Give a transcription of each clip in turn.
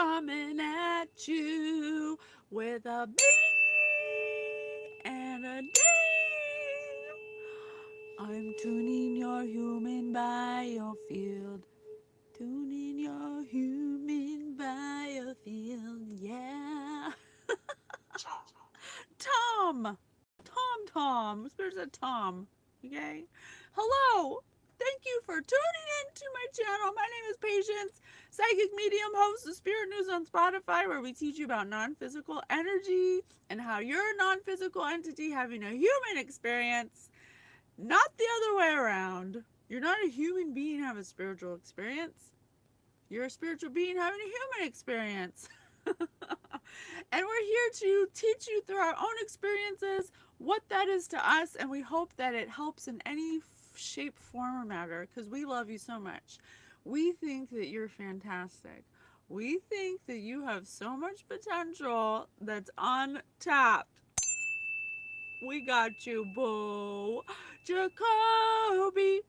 coming at you with a bing and a ding. I'm tuning your human biofield. Tuning your human biofield, yeah. Tom! Tom. Spirit said Tom. Okay? Hello! Thank you for tuning in to my channel. My name is Patience, psychic medium, host of Spirit News on Spotify, where we teach you about non-physical energy and how you're a non-physical entity having a human experience, not the other way around. You're not a human being having a spiritual experience. You're a spiritual being having a human experience. And we're here to teach you through our own experiences what that is to us, and we hope that it helps in any shape, form, or matter, because we love you so much. We think that you're fantastic. We think that you have so much potential that's untapped. We got you, boo. Jacoby.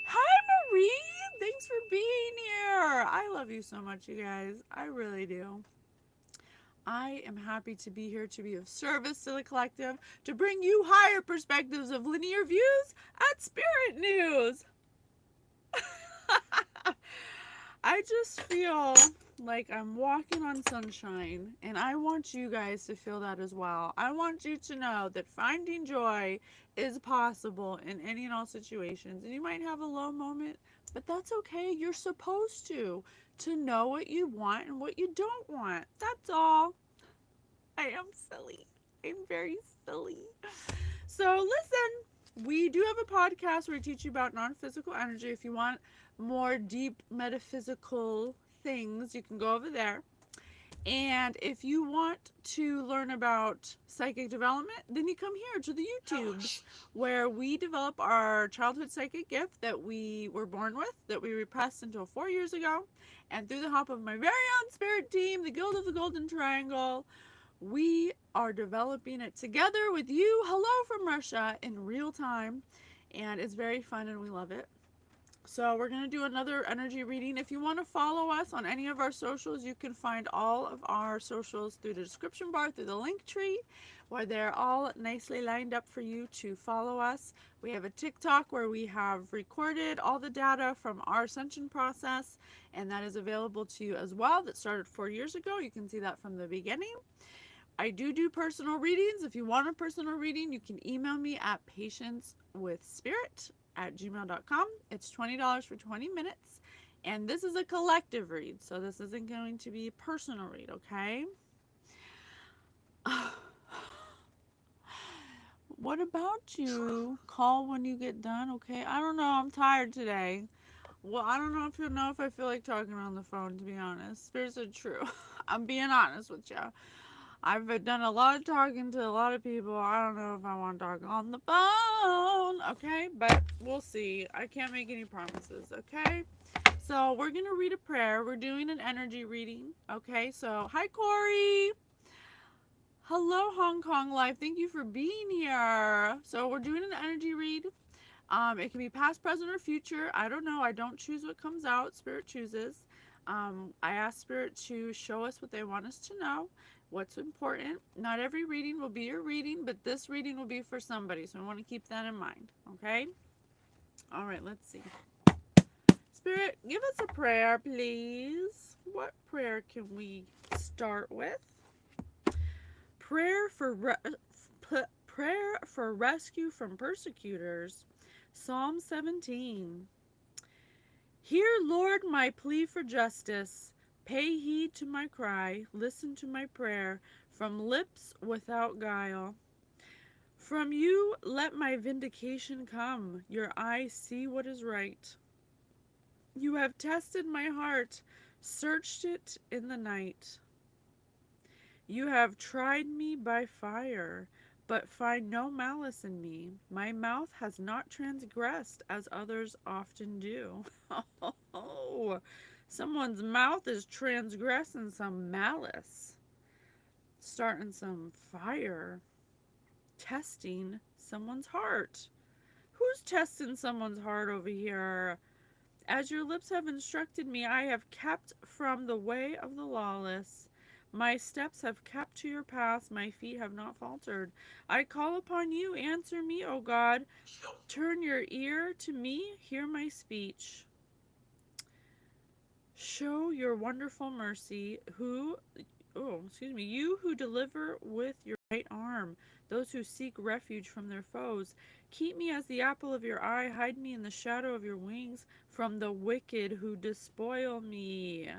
Hi, Marie. Thanks for being here. I love you so much, you guys. I really do. I am happy to be here to be of service to the collective, to bring you higher perspectives of linear views at Spirit News. I just feel like I'm walking on sunshine, and I want you guys to feel that as well. I want you to know that finding joy is possible in any and all situations. And you might have a low moment, but that's okay. You're supposed to know what you want and what you don't want. That's all. I am silly. I'm very silly. So listen, we do have a podcast where we teach you about non-physical energy. If you want more deep metaphysical things, you can go over there. And if you want to learn about psychic development, then you come here to the YouTubes, where we develop our childhood psychic gift that we were born with, that we repressed until 4 years ago. And through the help of my very own spirit team, the Guild of the Golden Triangle, we are developing it together with you. Hello from Russia in real time. And it's very fun and we love it. So we're going to do another energy reading. If you want to follow us on any of our socials, you can find all of our socials through the description bar, through the link tree, where they're all nicely lined up for you to follow us. We have a TikTok where we have recorded all the data from our ascension process, and that is available to you as well. That started 4 years ago. You can see that from the beginning. I do personal readings. If you want a personal reading, you can email me at patience.with spirit@gmail.com. It's $20 for 20 minutes. And this is a collective read, so this isn't going to be a personal read, okay? What about you? Call when you get done, okay? I don't know. I'm tired today. Well, I don't know if I feel like talking on the phone, to be honest. Spirits are true. I'm being honest with you. I've done a lot of talking to a lot of people. I don't know if I want to talk on the phone, okay? But we'll see. I can't make any promises, okay? So we're going to read a prayer. We're doing an energy reading, okay? So, hi, Corey. Hello, Hong Kong Life. Thank you for being here. So we're doing an energy read. It can be past, present, or future. I don't know. I don't choose what comes out. Spirit chooses. I ask Spirit to show us what they want us to know, what's important. Not every reading will be your reading, but this reading will be for somebody. So I want to keep that in mind. Okay? All right, let's see. Spirit, give us a prayer, please. What prayer can we start with? Prayer for rescue from persecutors. Psalm 17. Hear, Lord, my plea for justice. Pay heed to my cry. Listen to my prayer from lips without guile. From you let my vindication come. Your eyes see what is right. You have tested my heart, searched it in the night. You have tried me by fire, but find no malice in me. My mouth has not transgressed as others often do. Oh, someone's mouth is transgressing some malice, starting some fire, testing someone's heart. Who's testing someone's heart over here? As your lips have instructed me, I have kept from the way of the lawless. My steps have kept to your paths, my feet have not faltered. I call upon you, answer me, O God. Turn your ear to me, hear my speech. Show your wonderful mercy, you who deliver with your right arm those who seek refuge from their foes. Keep me as the apple of your eye, hide me in the shadow of your wings from the wicked who despoil me.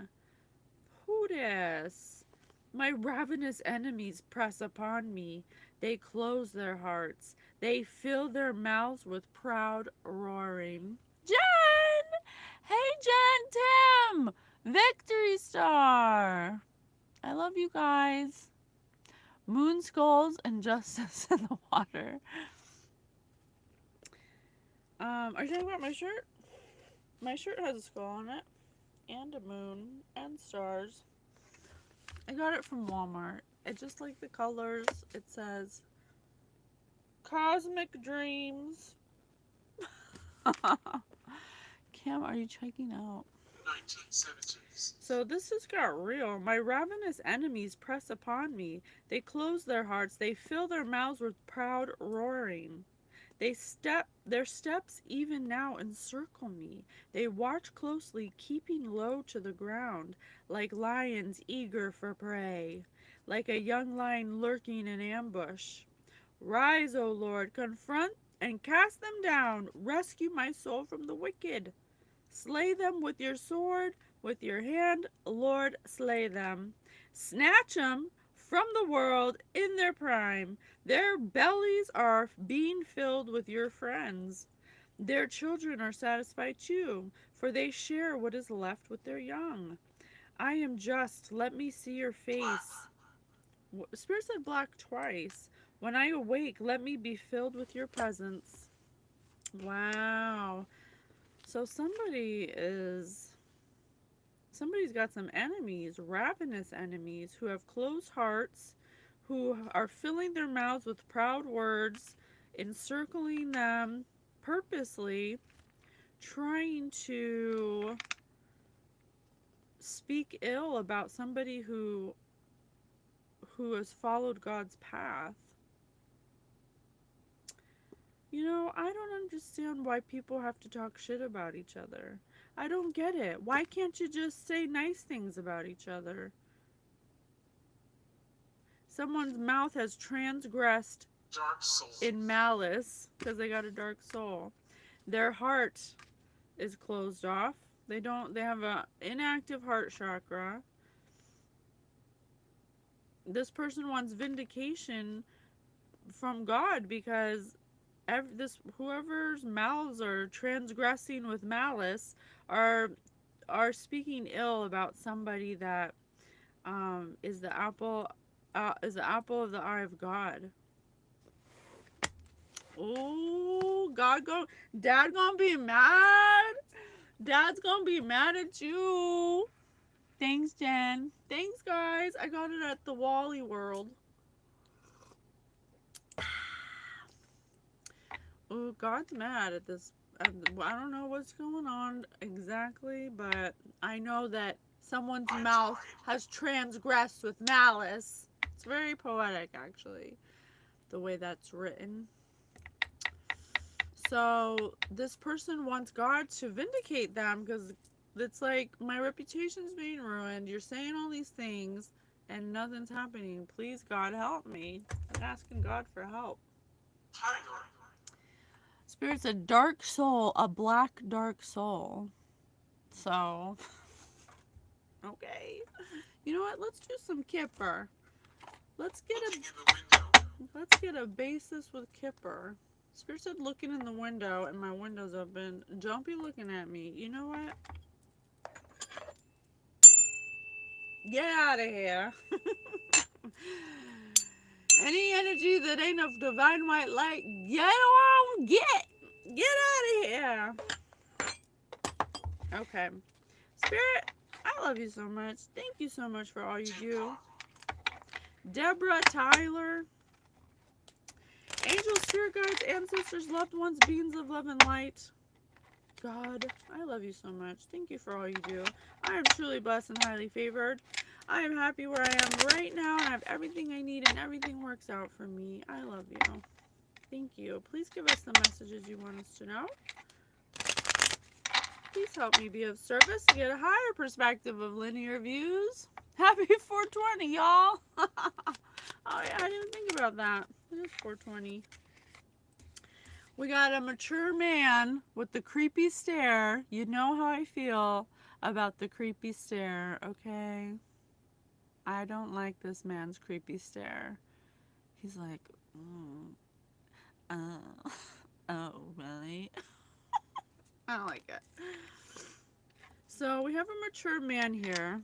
Who dis? My ravenous enemies press upon me. They close their hearts. They fill their mouths with proud roaring. Jen! Hey, Jen, Tim! Victory Star! I love you guys. Moon skulls and justice in the water. Are you talking about my shirt? My shirt has a skull on it. And a moon. And stars. I got it from Walmart. I just like the colors. It says Cosmic Dreams. Cam, are you checking out? 1970s. So this has got real. My ravenous enemies press upon me. They close their hearts. They fill their mouths with proud roaring. Their steps even now encircle me. They watch closely, keeping low to the ground, like lions eager for prey, like a young lion lurking in ambush. Rise, O Lord, confront and cast them down. Rescue my soul from the wicked. Slay them with your sword, with your hand, Lord, slay them. Snatch them from the world in their prime. Their bellies are being filled with your friends. Their children are satisfied too, for they share what is left with their young. I am just, let me see your face. Spirit said black twice. When I awake, let me be filled with your presence. Wow. So somebody's got some enemies, ravenous enemies, who have closed hearts, who are filling their mouths with proud words, encircling them purposely, trying to speak ill about somebody who has followed God's path. You know, I don't understand why people have to talk shit about each other. I don't get it. Why can't you just say nice things about each other? Someone's mouth has transgressed in malice because they got a dark soul. Their heart is closed off. They have an inactive heart chakra. This person wants vindication from God because whoever's mouths are transgressing with malice are speaking ill about somebody that is the apple of the eye of God. Oh, Dad gonna be mad. Dad's gonna be mad at you. Thanks, Jen. Thanks, guys. I got it at the Wally World. Oh, God's mad at this. I don't know what's going on exactly, but I know that someone's mouth has transgressed with malice. It's very poetic, actually, the way that's written. So this person wants God to vindicate them because it's like, my reputation's being ruined. You're saying all these things and nothing's happening. Please, God, help me. I'm asking God for help. Spirit's a dark soul, a black dark soul. So, okay. You know what? Let's do some Kipper. Let's get a basis with Kipper. Spirit said looking in the window, and my window's open. Don't be looking at me. You know what? Get out of here. Any energy that ain't of divine white light, get on, get out of here. Okay. Spirit, I love you so much. Thank you so much for all you do. Deborah, Tyler, angels, spirit guides, ancestors, loved ones, beings of love and light. God, I love you so much. Thank you for all you do. I am truly blessed and highly favored. I am happy where I am right now, and I have everything I need, and everything works out for me. I love you. Thank you. Please give us the messages you want us to know. Please help me be of service to get a higher perspective of linear views. Happy 420, y'all. Oh, yeah, I didn't think about that. It is 420. We got a mature man with the creepy stare. You know how I feel about the creepy stare, okay? I don't like this man's creepy stare. He's like, oh, really? I don't like it. So we have a mature man here.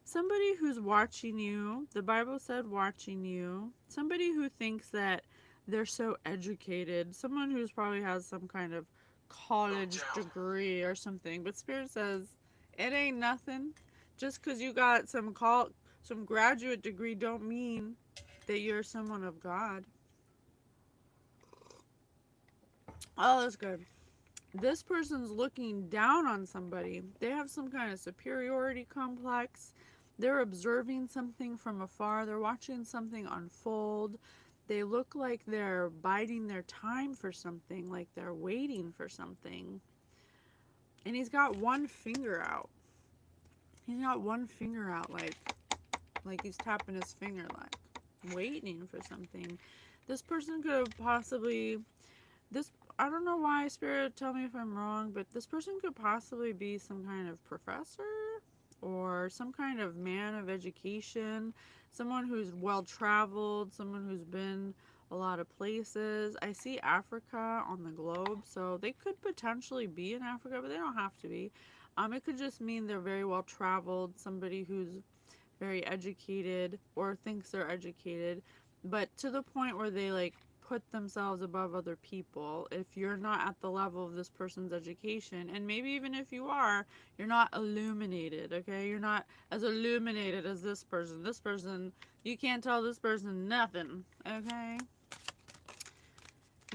Somebody who's watching you. The Bible said watching you. Somebody who thinks that they're so educated. Someone who's probably has some kind of college degree or something. But Spirit says it ain't nothing. Just because you got some graduate degree don't mean that you're someone of God. Oh, that's good. This person's looking down on somebody. They have some kind of superiority complex. They're observing something from afar. They're watching something unfold. They look like they're biding their time for something, like they're waiting for something. And he's got one finger out. He's got one finger out like he's tapping his finger, like waiting for something. This person could have possibly I don't know why, Spirit, tell me if I'm wrong, but this person could possibly be some kind of professor or some kind of man of education, someone who's well-traveled, someone who's been a lot of places. I see Africa on the globe, so they could potentially be in Africa, but they don't have to be. It could just mean they're very well-traveled, somebody who's very educated or thinks they're educated, but to the point where they like put themselves above other people. If you're not at the level of this person's education, and maybe even if you are, you're not illuminated, okay? You're not as illuminated as this person. This person, you can't tell this person nothing, okay?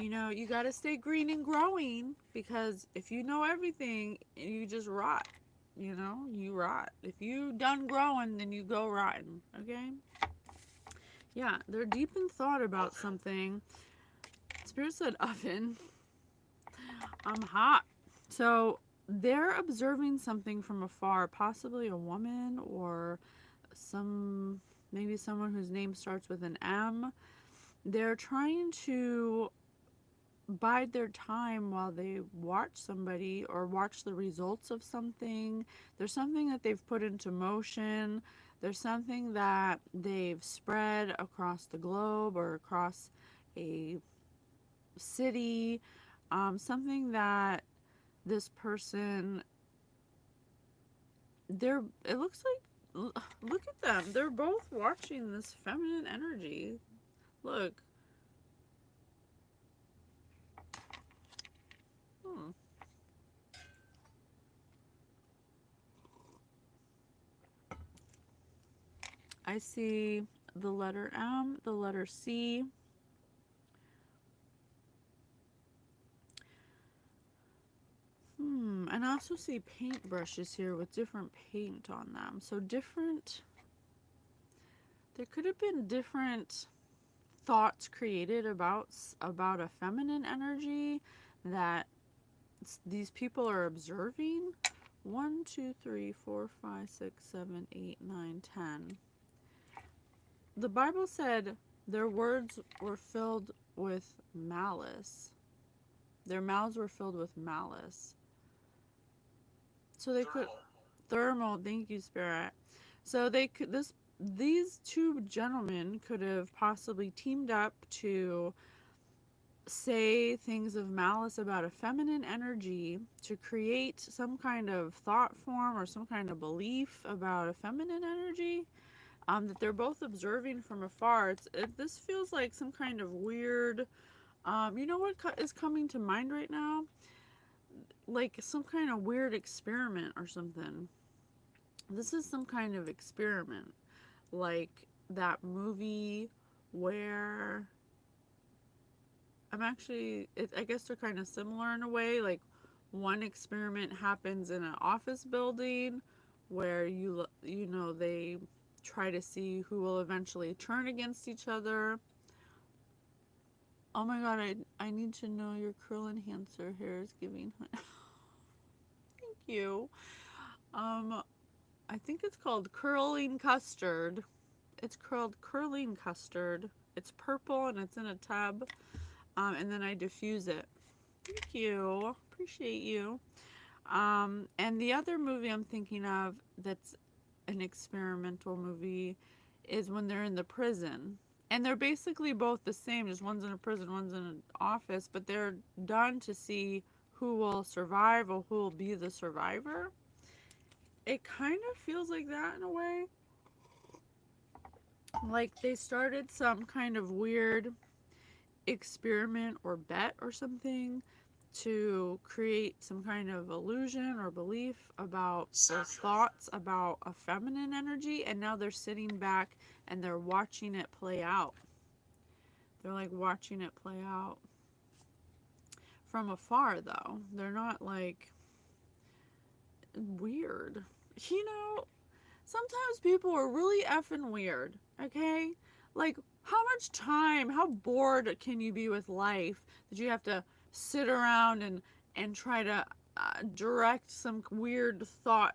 You know, you got to stay green and growing, because if you know everything, you just rot. You know, you rot. If you done growing, then you go rotten, okay? Yeah, they're deep in thought about something. Spirit said oven. I'm hot. So they're observing something from afar, possibly a woman or maybe someone whose name starts with an M. They're trying to bide their time while they watch somebody or watch the results of something. There's something that they've put into motion. There's something that they've spread across the globe or across a city. Something that this person, it looks like, look at them. They're both watching this feminine energy. Look. I see the letter M, the letter C. And I also see paintbrushes here with different paint on them. So there could have been different thoughts created about a feminine energy that these people are observing. 1, 2, 3, 4, 5, 6, 7, 8, 9, 10. The Bible said their words were filled with malice. Their mouths were filled with malice. So they could thermal, thank you, Spirit. So these two gentlemen could have possibly teamed up to say things of malice about a feminine energy to create some kind of thought form or some kind of belief about a feminine energy that they're both observing from afar. This feels like some kind of weird, you know what is coming to mind right now? Like some kind of weird experiment or something. This is some kind of experiment, like that movie where I guess they're kind of similar in a way, like One experiment happens in an office building where they try to see who will eventually turn against each other. Oh my god, I need to know your curl enhancer hair is giving. Thank you. I think it's called curling custard. It's called curling custard. It's purple and it's in a tub. And then I diffuse it. Thank you. Appreciate you. And the other movie I'm thinking of that's an experimental movie is when they're in the prison. And they're basically both the same, just one's in a prison, one's in an office, but they're done to see who will survive or who will be the survivor. It kind of feels like that in a way. Like they started some kind of weird experiment or bet or something to create some kind of illusion or belief about their thoughts about a feminine energy, and now they're sitting back and they're watching it play out. They're like watching it play out from afar, though. They're not like weird. You know, sometimes people are really effing weird, okay? Like, how much time, how bored can you be with life that you have to sit around and try to direct some weird thought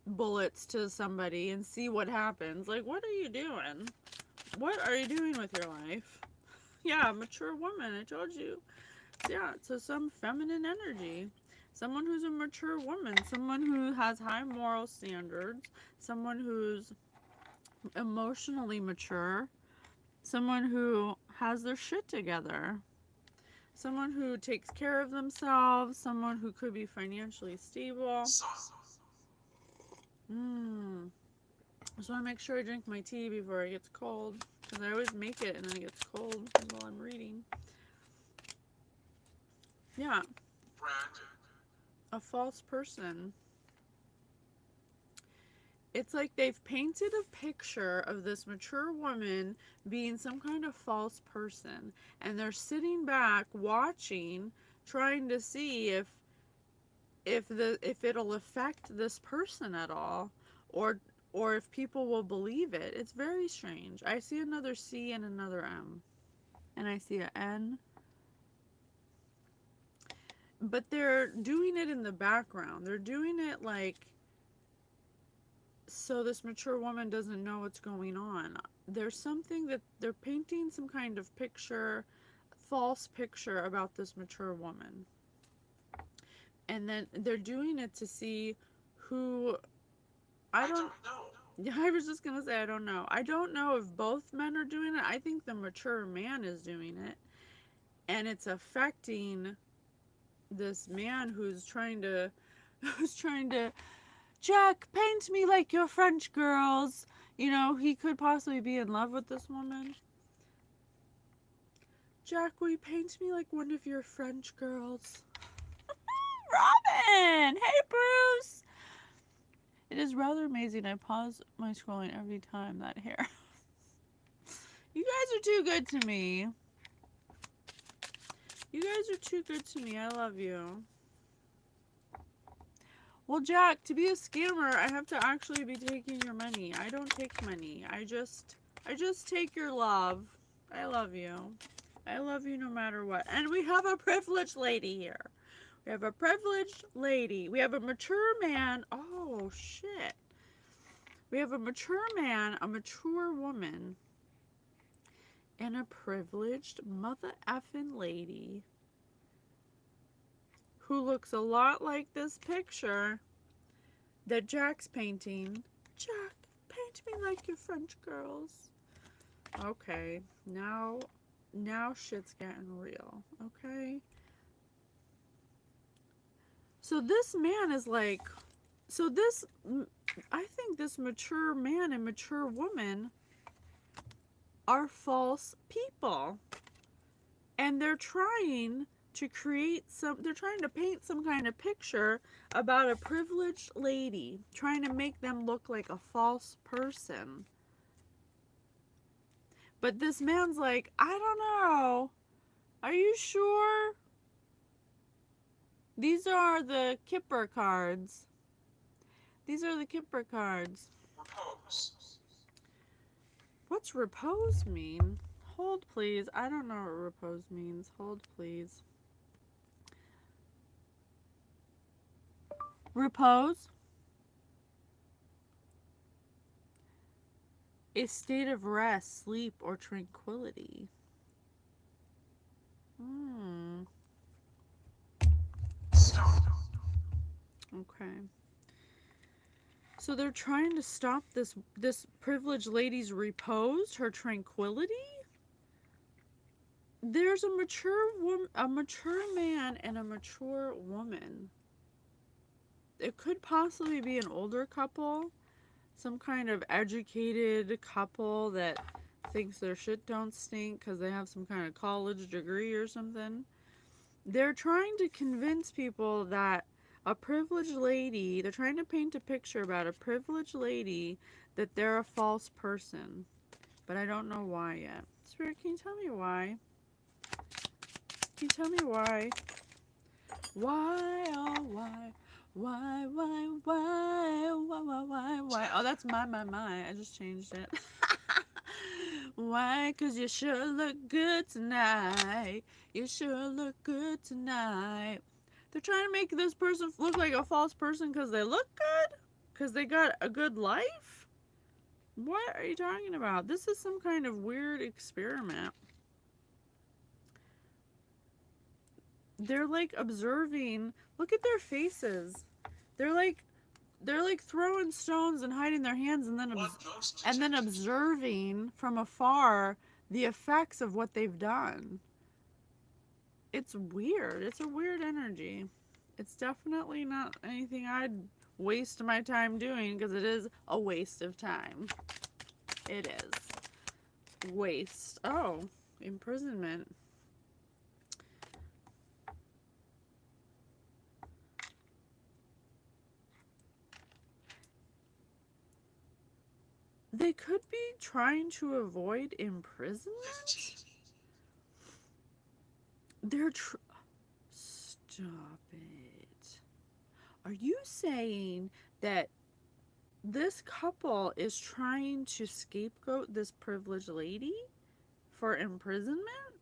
bullets to somebody and see what happens? Like, what are you doing? What are you doing with your life? Yeah, mature woman, I told you. Yeah, so some feminine energy. Someone who's a mature woman. Someone who has high moral standards. Someone who's emotionally mature. Someone who has their shit together. Someone who takes care of themselves. Someone who could be financially stable. So I make sure I drink my tea before it gets cold. Because I always make it and then it gets cold while I'm reading. Yeah. A false person. It's like they've painted a picture of this mature woman being some kind of false person, and they're sitting back watching, trying to see if it'll affect this person at all, or if people will believe it. It's very strange. I see another C and another M, and I see an N. But they're doing it in the background. They're doing it like so this mature woman doesn't know what's going on. There's something that they're painting some kind of picture, false picture about this mature woman. And then they're doing it to see who, I don't know. Yeah, I was just going to say, I don't know. I don't know if both men are doing it. I think the mature man is doing it. And it's affecting this man who's trying to, Jack, paint me like your French girls. You know, he could possibly be in love with this woman. Jack, will you paint me like one of your French girls? Robin! Hey, Bruce! It is rather amazing. I pause my scrolling every time that hair. You guys are too good to me. You guys are too good to me. I love you. Well, Jack, to be a scammer, I have to actually be taking your money. I don't take money. I just take your love. I love you. I love you no matter what. And we have a privileged lady here. We have a privileged lady. We have a mature man. Oh, shit. We have a mature man, a mature woman, and a privileged mother effing lady who looks a lot like this picture that Jack's painting. Jack, paint me like your French girls. Okay, now shit's getting real, okay? So this man is like, I think this mature man and mature woman are false people. And they're trying to paint some kind of picture about a privileged lady, trying to make them look like a false person. But this man's like, I don't know. Are you sure? These are the Kipper cards. These are the Kipper cards. Repose. What's repose mean? Hold, please. I don't know what repose means. Hold, please. Repose. A state of rest, sleep, or tranquility. Stop. Okay. So they're trying to stop this privileged lady's repose, her tranquility? There's a mature man and a mature woman. It could possibly be an older couple, some kind of educated couple that thinks their shit don't stink because they have some kind of college degree or something. They're trying to convince people that a privileged lady, they're trying to paint a picture about a privileged lady that they're a false person. But I don't know why yet. Spirit, can you tell me why? Can you tell me why? Why, oh, why? Why? Oh, that's my. I just changed it. Why? 'Cause you sure look good tonight. You sure look good tonight. They're trying to make this person look like a false person because they look good? Because they got a good life? What are you talking about? This is some kind of weird experiment. They're like observing. Look at their faces. They're like throwing stones and hiding their hands and then observing from afar the effects of what they've done. It's weird. It's a weird energy. It's definitely not anything I'd waste my time doing because it is a waste of time. It is. Waste. Oh, imprisonment. They could be trying to avoid imprisonment? They're Stop it. Are you saying that this couple is trying to scapegoat this privileged lady for imprisonment?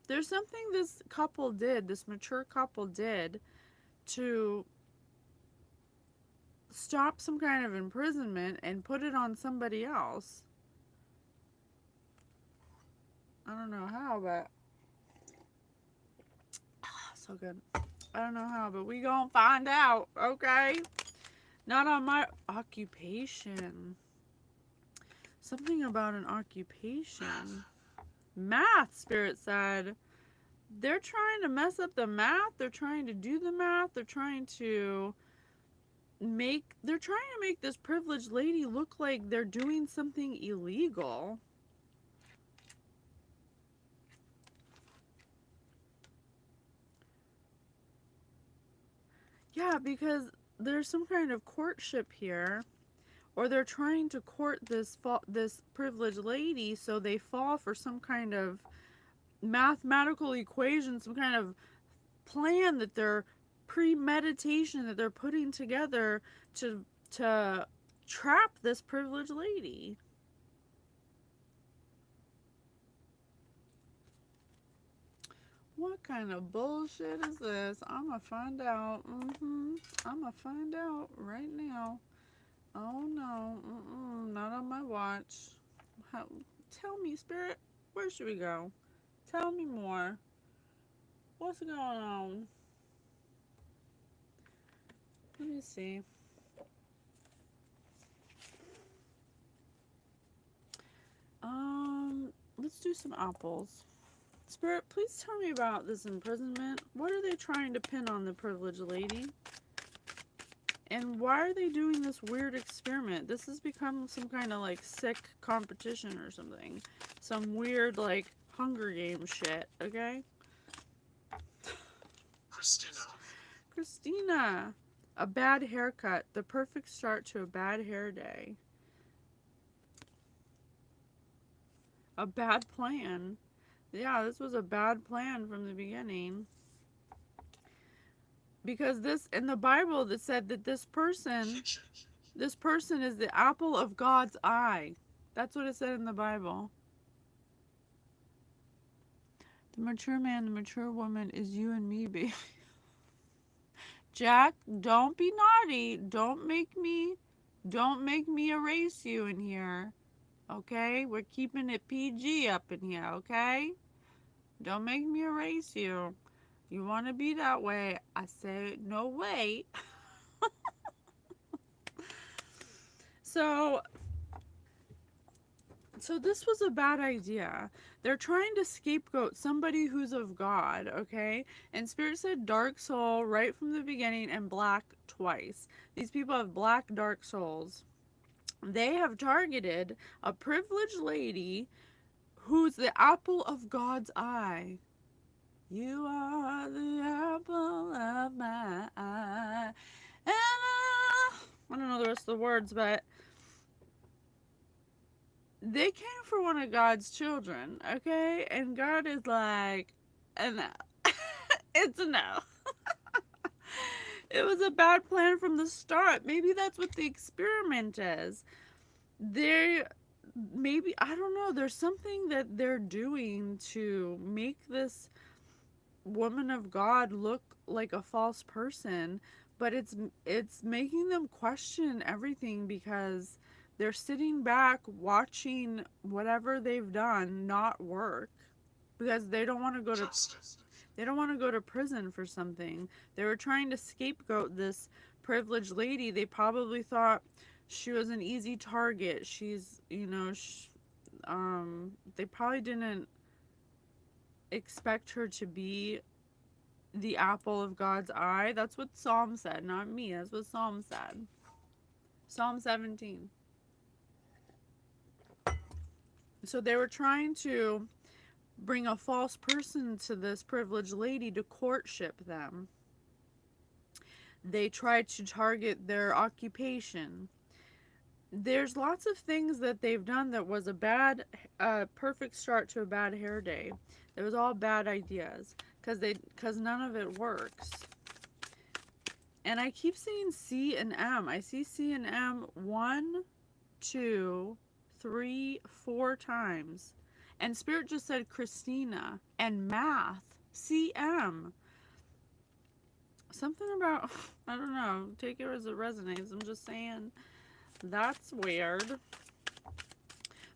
There's something this couple did, this mature couple did, to stop some kind of imprisonment and put it on somebody else. I don't know how, but so good. I don't know how, but we gonna find out, okay? Not on my occupation. Something about an occupation. Math, Spirit said. They're trying to mess up the math. They're trying to do the math. They're trying to make this privileged lady look like they're doing something illegal. Yeah, because there's some kind of courtship here, or they're trying to court this privileged lady, so they fall for some kind of mathematical equation, some kind of plan that they're premeditation that they're putting together to trap this privileged lady. What kind of bullshit is this? I'm gonna find out. I'm gonna find out right now. Oh no, not on my watch. Tell me, Spirit, where should we go? Tell me more. What's going on? Let me see. Let's do some apples. Spirit, please tell me about this imprisonment. What are they trying to pin on the privileged lady? And why are they doing this weird experiment? This has become some kind of like sick competition or something. Some weird like Hunger Games shit, okay? Christina. A bad haircut. The perfect start to a bad hair day. A bad plan. Yeah, this was a bad plan from the beginning. Because this in the Bible that said that Fiction. this person is the apple of God's eye. That's what it said in the Bible. The mature man, the mature woman is you and me, baby. Jack, don't be naughty. Don't make me erase you in here. Okay? We're keeping it PG up in here, okay? Don't make me erase you. You want to be that way? I say no way. So so this was a bad idea. They're trying to scapegoat somebody who's of God, okay? And Spirit said dark soul right from the beginning and black twice. These people have black dark souls. They have targeted a privileged lady who's the apple of God's eye. You are the apple of my eye. And I don't know the rest of the words, but they came for one of God's children, okay? And God is like, a no. It's a no. It was a bad plan from the start. Maybe that's what the experiment is. They maybe I don't know, there's something that they're doing to make this woman of God look like a false person, but it's making them question everything because they're sitting back watching whatever they've done not work because Justice. they don't want to go to prison for something. They were trying to scapegoat this privileged lady. They probably thought she was an easy target. They probably didn't expect her to be the apple of God's eye. That's what Psalm said, not me. That's what Psalm said. Psalm 17. So they were trying to bring a false person to this privileged lady to courtship them. They tried to target their occupation. There's lots of things that they've done that was a perfect start to a bad hair day. It was all bad ideas because none of it works. And I keep seeing C and M. I see C and M 1, 2, 3, 4 times. And Spirit just said Christina and math. CM. Something about, I don't know, take it as it resonates. I'm just saying that's weird.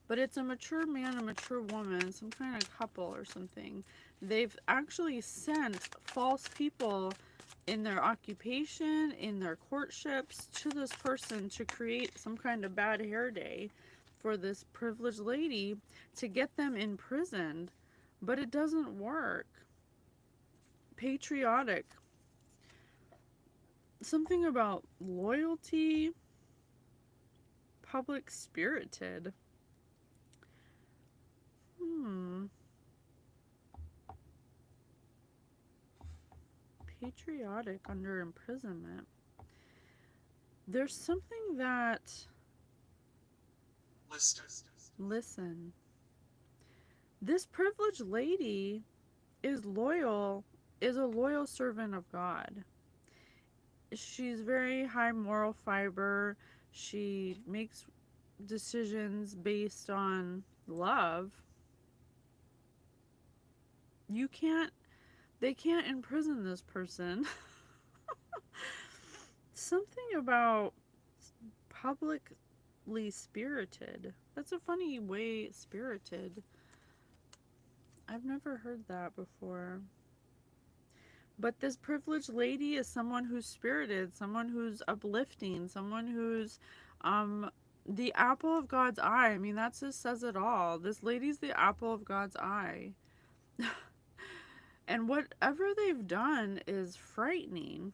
But it's a mature man, a mature woman, some kind of couple or something. They've actually sent false people in their occupation, in their courtships, to this person to create some kind of bad hair day for this privileged lady to get them imprisoned. But it doesn't work. Patriotic. Something about loyalty. Public spirited. Patriotic under imprisonment. There's something that... Listen. This privileged lady is loyal, is a loyal servant of God. She's very high moral fiber. She makes decisions based on love. They can't imprison this person. Something about publicly spirited. That's a funny way, spirited. I've never heard that before. But this privileged lady is someone who's spirited, someone who's uplifting, someone who's the apple of God's eye. I mean, that just says it all. This lady's the apple of God's eye. And whatever they've done is frightening.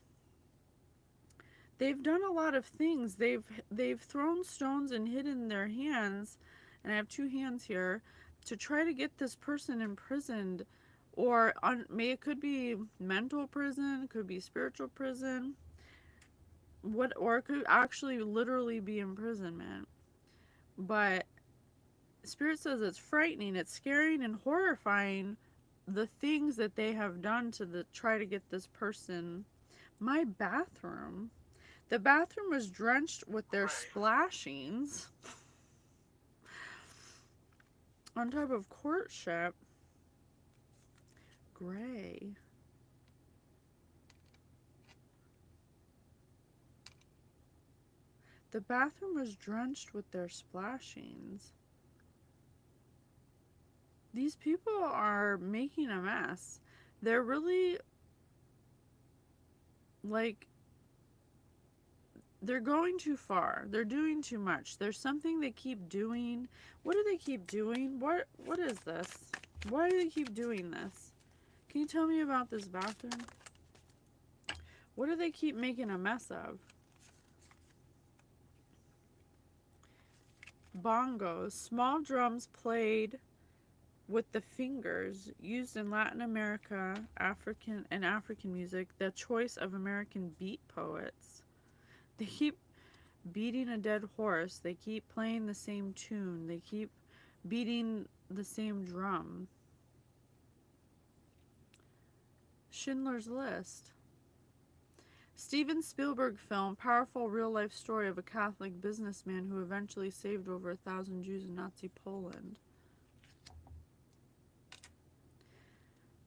They've done a lot of things. They've thrown stones and hidden their hands, and I have 2 hands here, to try to get this person imprisoned, or it could be mental prison, it could be spiritual prison, or it could actually literally be imprisonment. But Spirit says it's frightening, it's scaring and horrifying, the things that they have done to try to get this person My bathroom. The bathroom was drenched with their splashings. On top of courtship. Gray. The bathroom was drenched with their splashings. These people are making a mess. They're really, like, they're going too far. They're doing too much. There's something they keep doing. What do they keep doing? What is this? Why do they keep doing this? Can you tell me about this bathroom? What do they keep making a mess of? Bongos, small drums played with the fingers, used in Latin America, African music, the choice of American beat poets. They keep beating a dead horse. They keep playing the same tune. They keep beating the same drum. Schindler's List. Steven Spielberg film, powerful real-life story of a Catholic businessman who eventually saved over 1,000 Jews in Nazi Poland.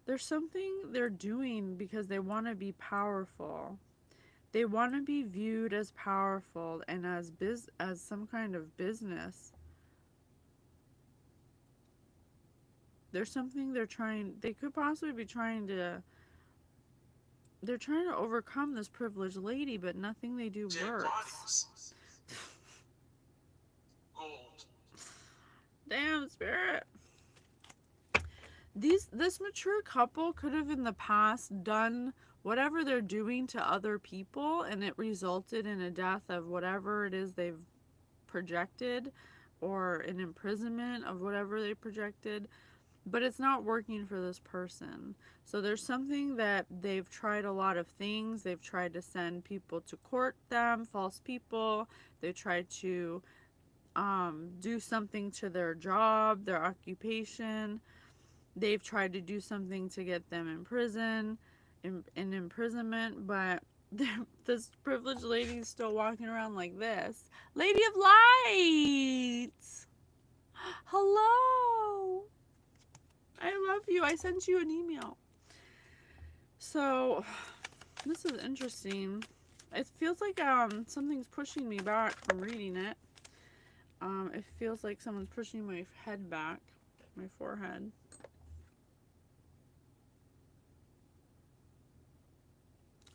There's something they're doing because they want to be powerful. They want to be viewed as powerful and as some kind of business. There's something they could possibly be trying to, they're trying to overcome this privileged lady, but nothing they do works. Gold. Damn, Spirit. This mature couple could have in the past done whatever they're doing to other people, and it resulted in a death of whatever it is they've projected, or an imprisonment of whatever they projected, but it's not working for this person. So there's something that they've tried a lot of things. They've tried to send people to court them, false people. They tried to do something to their job, their occupation. They've tried to do something to get them in prison, in imprisonment, but this privileged lady is still walking around like this. Lady of Light! Hello! I love you. I sent you an email. So, this is interesting. It feels like something's pushing me back from reading it. It feels like someone's pushing my head back, my forehead.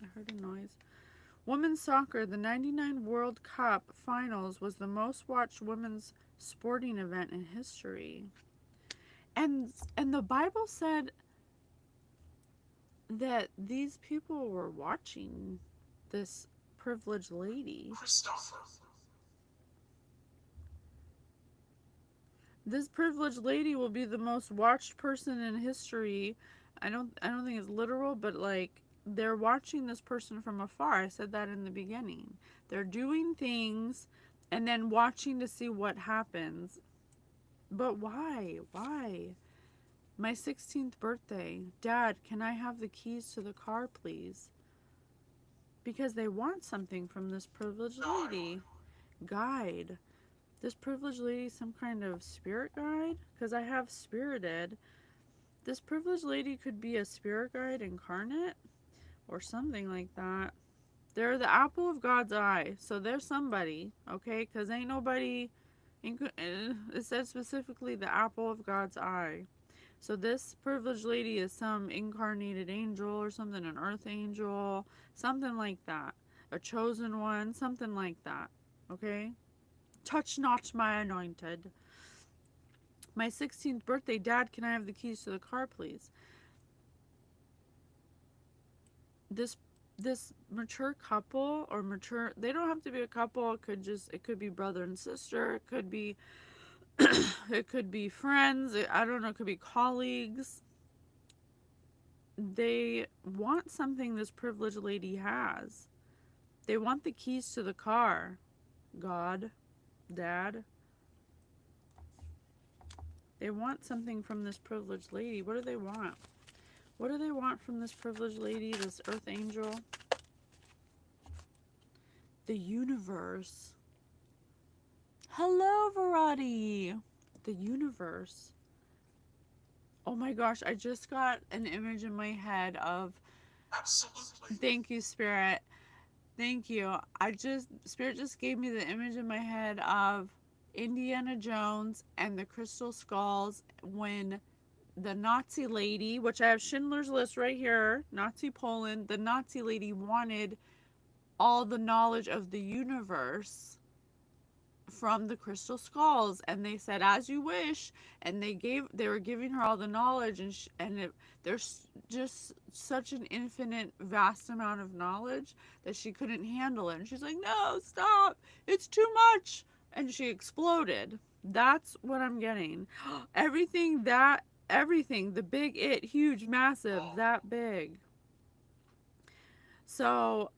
I heard a noise. Women's soccer, the 99 World Cup finals was the most watched women's sporting event in history. And the Bible said that these people were watching this privileged lady. Christopher. This privileged lady will be the most watched person in history. I don't think it's literal, but like, they're watching this person from afar. I said that in the beginning. They're doing things and then watching to see what happens. But why? Why? My 16th birthday. Dad, can I have the keys to the car, please? Because they want something from this privileged lady. Guide. This privileged lady, some kind of spirit guide? Because I have spirited. This privileged lady could be a spirit guide incarnate or something like that. They're the apple of God's eye. So they're somebody, okay? Because ain't nobody, it said specifically the apple of God's eye. So this privileged lady is some incarnated angel or something, an earth angel, something like that. A chosen one, something like that, okay? Touch not my anointed. My 16th birthday. Dad, can I have the keys to the car, please? This mature couple, or mature, they don't have to be a couple. It could be brother and sister. It could be it could be friends. I don't know. It could be colleagues. They want something this privileged lady has. They want the keys to the car. God, Dad. They want something from this privileged lady. What do they want? What do they want from this privileged lady, this earth angel? The universe. Hello, Varadi. The universe. Oh my gosh, I just got an image in my head of. Absolutely. Thank you, Spirit. Thank you. Spirit just gave me the image in my head of Indiana Jones and the Crystal Skulls when the Nazi lady, which I have Schindler's List right here, Nazi Poland, the Nazi lady wanted all the knowledge of the universe from the Crystal Skulls, and they said as you wish, and they were giving her all the knowledge, there's just such an infinite vast amount of knowledge that she couldn't handle it, and she's like, no, stop, it's too much, and she exploded. That's what I'm getting. Everything, the big it, huge, massive, that big. So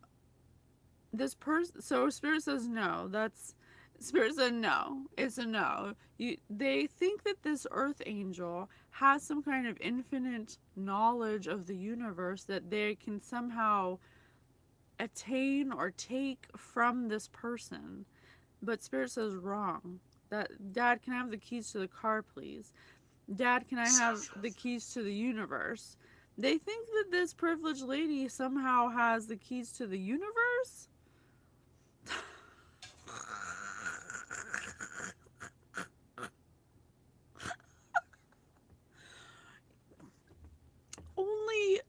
Spirit says no. Spirit said no. It's a no. They think that this earth angel has some kind of infinite knowledge of the universe that they can somehow attain or take from this person. But Spirit says wrong. That, Dad, can I have the keys to the car, please? Dad, can I have the keys to the universe? They think that this privileged lady somehow has the keys to the universe? only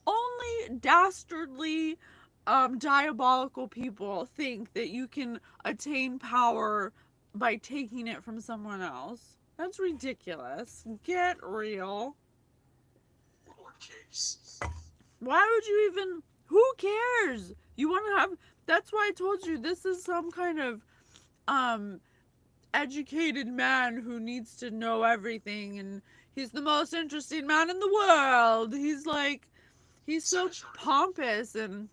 only dastardly diabolical people think that you can attain power by taking it from someone else. That's ridiculous. Get real. Court case. Why would you even, who cares? You want to have, that's why I told you this is some kind of um educated man who needs to know everything, and he's the most interesting man in the world. He's so pompous and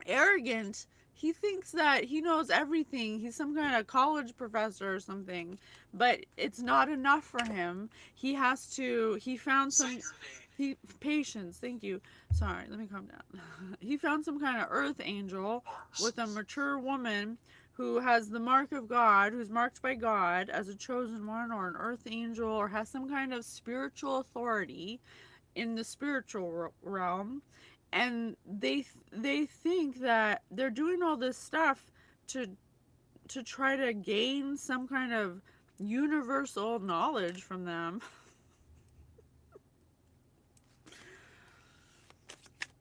arrogant. He thinks that he knows everything. He's some kind of college professor or something. But it's not enough for him. He found some patience. Thank you. Sorry, let me calm down. He found some kind of earth angel with a mature woman who has the mark of God, who's marked by God as a chosen one or an earth angel or has some kind of spiritual authority in the spiritual realm, and they think that they're doing all this stuff to try to gain some kind of universal knowledge from them.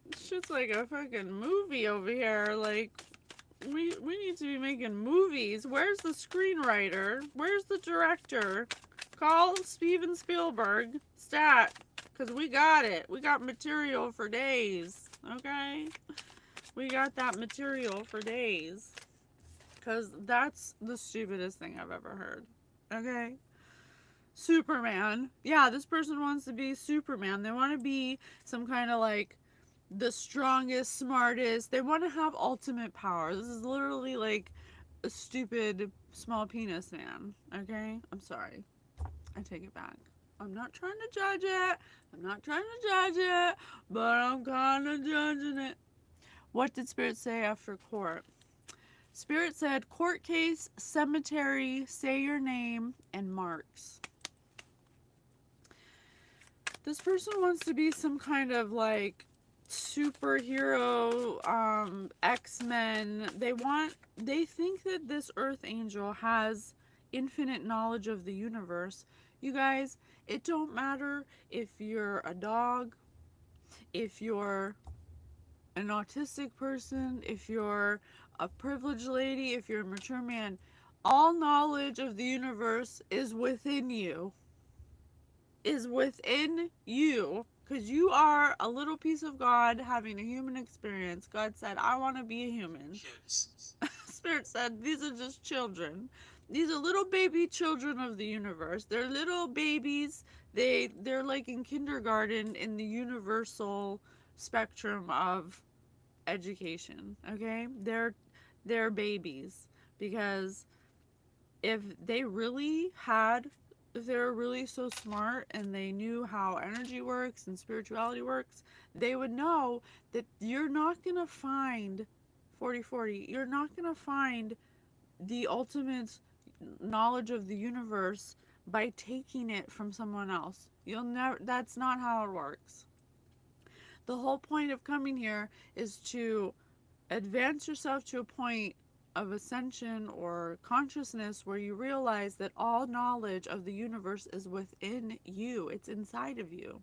It's just like a fucking movie over here. Like, we need to be making movies. Where's the screenwriter? Where's the director? Call Steven Spielberg. Stat. Because we got it. We got material for days. Okay? We got that material for days. Because that's the stupidest thing I've ever heard. Okay? Superman. Yeah, this person wants to be Superman. They want to be some kind of like the strongest, smartest. They want to have ultimate power. This is literally like a stupid small penis man. Okay? I'm sorry. I take it back. I'm not trying to judge it. But I'm kind of judging it. What did Spirit say after court? Spirit said, court case, cemetery, say your name, and marks. This person wants to be some kind of like superhero, X-Men. They think that this earth angel has infinite knowledge of the universe. You guys, it don't matter if you're a dog, if you're an autistic person, if you're a privileged lady, if you're a mature man. All knowledge of the universe is within you. Because you are a little piece of God having a human experience. God said, I want to be a human. Spirit said, these are just children. These are little baby children of the universe. They're little babies. They're like in kindergarten in the universal spectrum of education. Okay? They're babies. Because if they were really so smart and they knew how energy works and spirituality works, they would know that you're not going to find 40-40. You're not going to find the ultimate knowledge of the universe by taking it from someone else. You'll never, that's not how it works. The whole point of coming here is to advance yourself to a point of ascension or consciousness where you realize that all knowledge of the universe is within you. It's inside of you.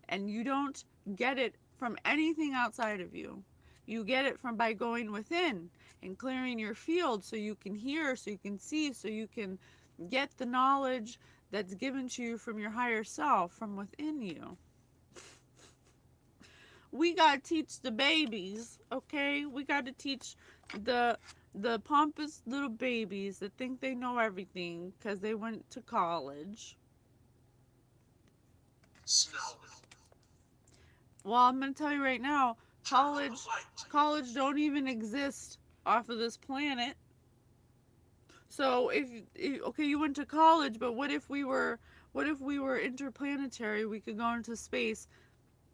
And you don't get it from anything outside of you. You get it from by going within and clearing your field so you can hear, so you can see, so you can get the knowledge that's given to you from your higher self from within you. We got to teach the babies, okay? We got to teach the pompous little babies that think they know everything because they went to college. Snow. Well, I'm going to tell you right now, college don't even exist off of this planet. So if okay, you went to college, but what if we were interplanetary? We could go into space.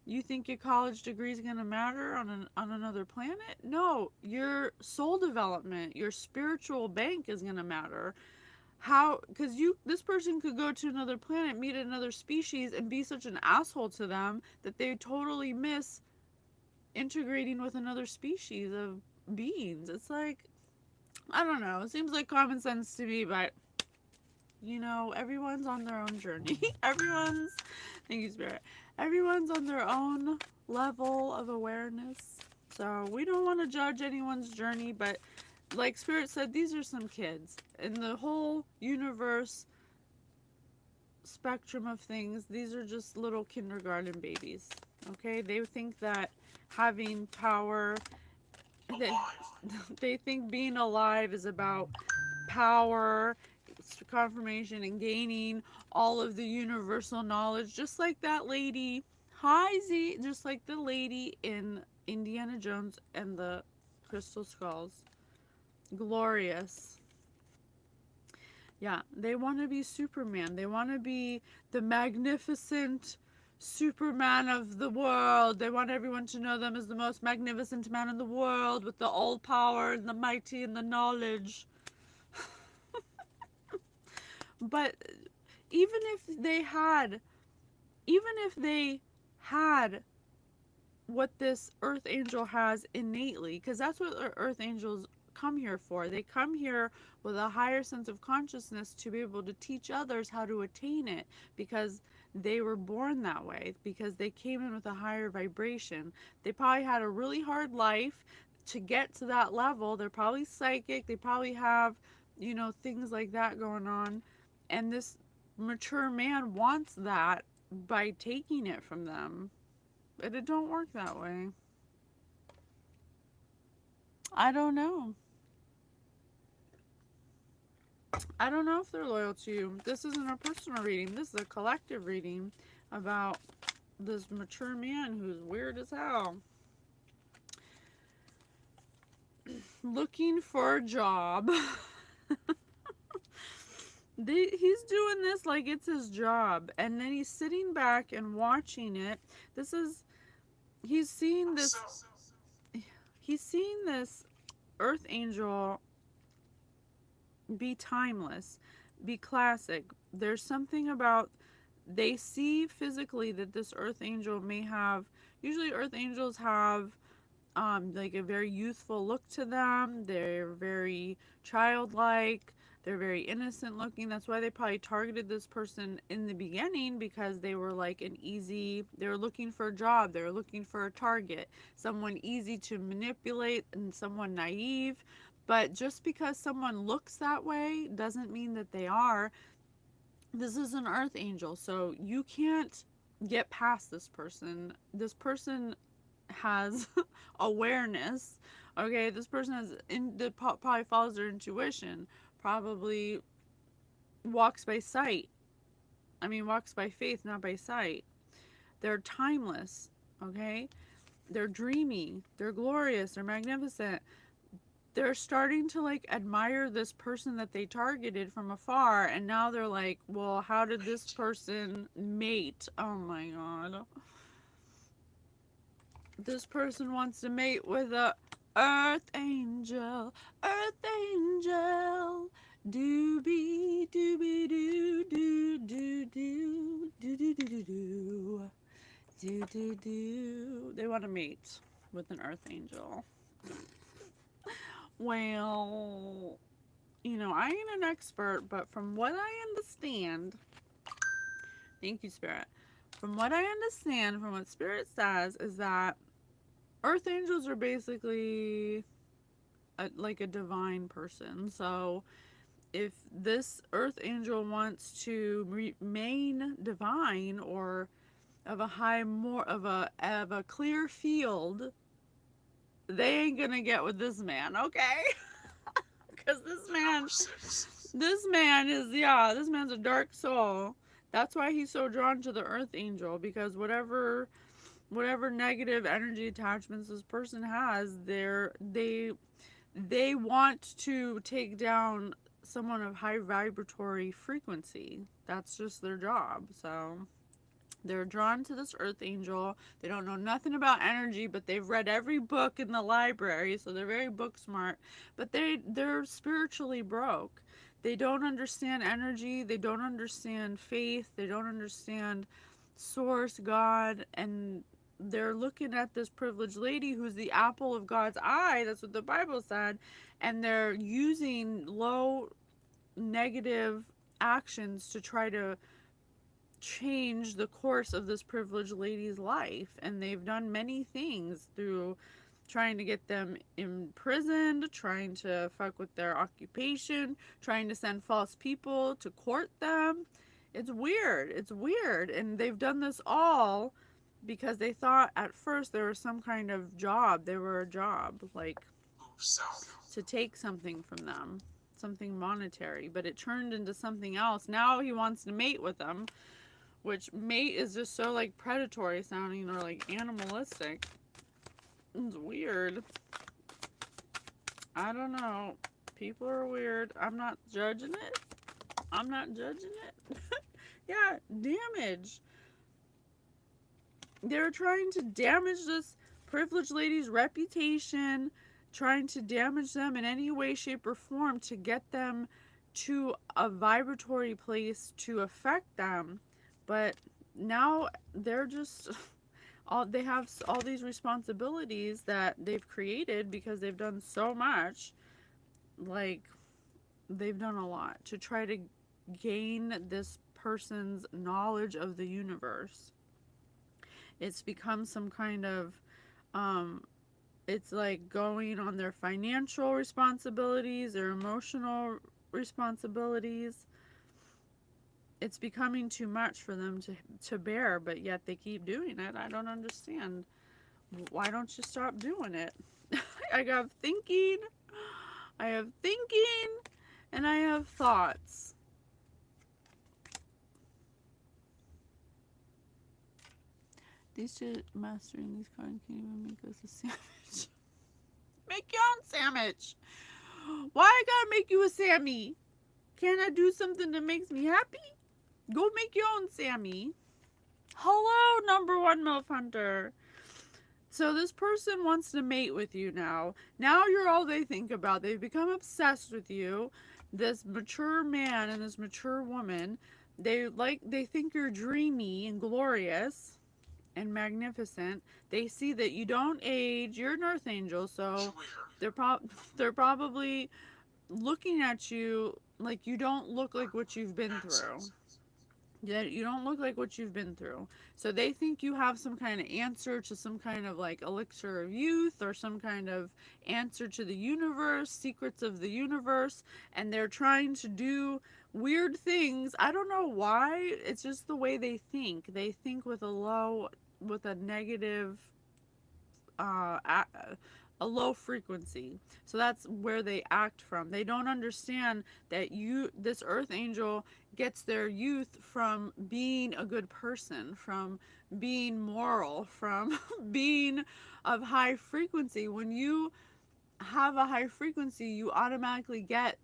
You think your college degree is going to matter on another planet? No, your soul development, your spiritual bank is going to matter. How? Because this person could go to another planet, meet another species, and be such an asshole to them that they totally miss integrating with another species of beings. It's like, I don't know. It seems like common sense to me, but everyone's on their own journey. Thank you, Spirit. Everyone's on their own level of awareness. So we don't want to judge anyone's journey, but like Spirit said, these are some kids. In the whole universe spectrum of things, these are just little kindergarten babies. Okay? They think that having power, they think being alive is about power, confirmation, and gaining all of the universal knowledge, just like that lady. Hi, Z. Just like the lady in Indiana Jones and the Crystal Skulls. Glorious. Yeah, they want to be Superman. They want to be the magnificent Superman of the world. They want everyone to know them as the most magnificent man in the world with the all power and the mighty and the knowledge. But even if they had what this earth angel has innately, because that's what earth angels come here for. They come here with a higher sense of consciousness to be able to teach others how to attain it, because they were born that way, because they came in with a higher vibration. They probably had a really hard life to get to that level. They're probably psychic. They probably have, things like that going on. And this mature man wants that by taking it from them. But it don't work that way. I don't know. I don't know if they're loyal to you. This isn't a personal reading. This is a collective reading about this mature man who's weird as hell. Looking for a job. He's doing this like it's his job, and then he's sitting back and watching it. He's seeing this earth angel be timeless, be classic. There's something about, they see physically that this earth angel may have, usually earth angels have like a very youthful look to them. They're very childlike. They're very innocent looking. That's why they probably targeted this person in the beginning, because they were like they were looking for a job. They were looking for a target. Someone easy to manipulate and someone naive. But just because someone looks that way doesn't mean that they are. This is an earth angel, so you can't get past this person. This person has awareness. Okay, this person probably follows their intuition, probably walks by sight. Walks by faith, not by sight. They're timeless, okay? They're dreamy, they're glorious, they're magnificent. They're starting to like admire this person that they targeted from afar, and now they're like, well, how did this person mate? Oh my god. This person wants to mate with a Earth angel, earth angel, doobie doobie doo doo doo doo doo doo doo doo doo doo doo. They want to mate with an earth angel. Well, I ain't an expert, but from what I understand, thank you, Spirit. From what I understand, from what Spirit says, is that earth angels are basically like a divine person. So if this earth angel wants to remain divine or of a high more of a clear field, they ain't gonna get with this man, okay? Because Number 6. this man's a dark soul. That's why he's so drawn to the earth angel, because whatever negative energy attachments this person has, they want to take down someone of high vibratory frequency. That's just their job. So they're drawn to this earth angel. They don't know nothing about energy, but they've read every book in the library, so they're very book smart. But they're spiritually broke. They don't understand energy, they don't understand faith, they don't understand source, God, and they're looking at this privileged lady who's the apple of God's eye. That's what the Bible said. And they're using low negative actions to try to change the course of this privileged lady's life. And they've done many things through trying to get them imprisoned, trying to fuck with their occupation, trying to send false people to court them. It's weird. It's weird. And they've done this all because they thought at first they were some kind of job. They were a job, like Move south. to take something from them, something monetary. But it turned into something else. Now he wants to mate with them, which mate is just so like predatory sounding or like animalistic. It's weird. I don't know. People are weird. I'm not judging it. I'm not judging it. Yeah, damage. They're trying to damage this privileged lady's reputation, trying to damage them in any way, shape, or form to get them to a vibratory place to affect them. But now they're just they have all these responsibilities that they've created because they've done so much. Like, they've done a lot to try to gain this person's knowledge of the universe. It's become some kind of it's like going on their financial responsibilities, their emotional responsibilities. It's becoming too much for them to bear, but yet they keep doing it. I don't understand. Why don't you stop doing it? I have thinking, and I have thoughts. These two mastering these cards can't even make us a sandwich. Make your own sandwich. Why I gotta make you a Sammy? Can't I do something that makes me happy? Go make your own Sammy. Hello, number one MILF Hunter. So this person wants to mate with you now. Now you're all they think about. They've become obsessed with you. This mature man and this mature woman, they think you're dreamy and glorious and magnificent. They see that you don't age. You're an earth angel, so they're probably looking at you like you don't look like what you've been through. Yeah, you don't look like what you've been through. So they think you have some kind of answer to some kind of like elixir of youth or some kind of answer to the universe, secrets of the universe, and they're trying to do weird things. I don't know why. It's just the way they think. They think with a negative a low frequency. So that's where they act from. They don't understand that this earth angel gets their youth from being a good person, from being moral, from being of high frequency. When you have a high frequency, you automatically get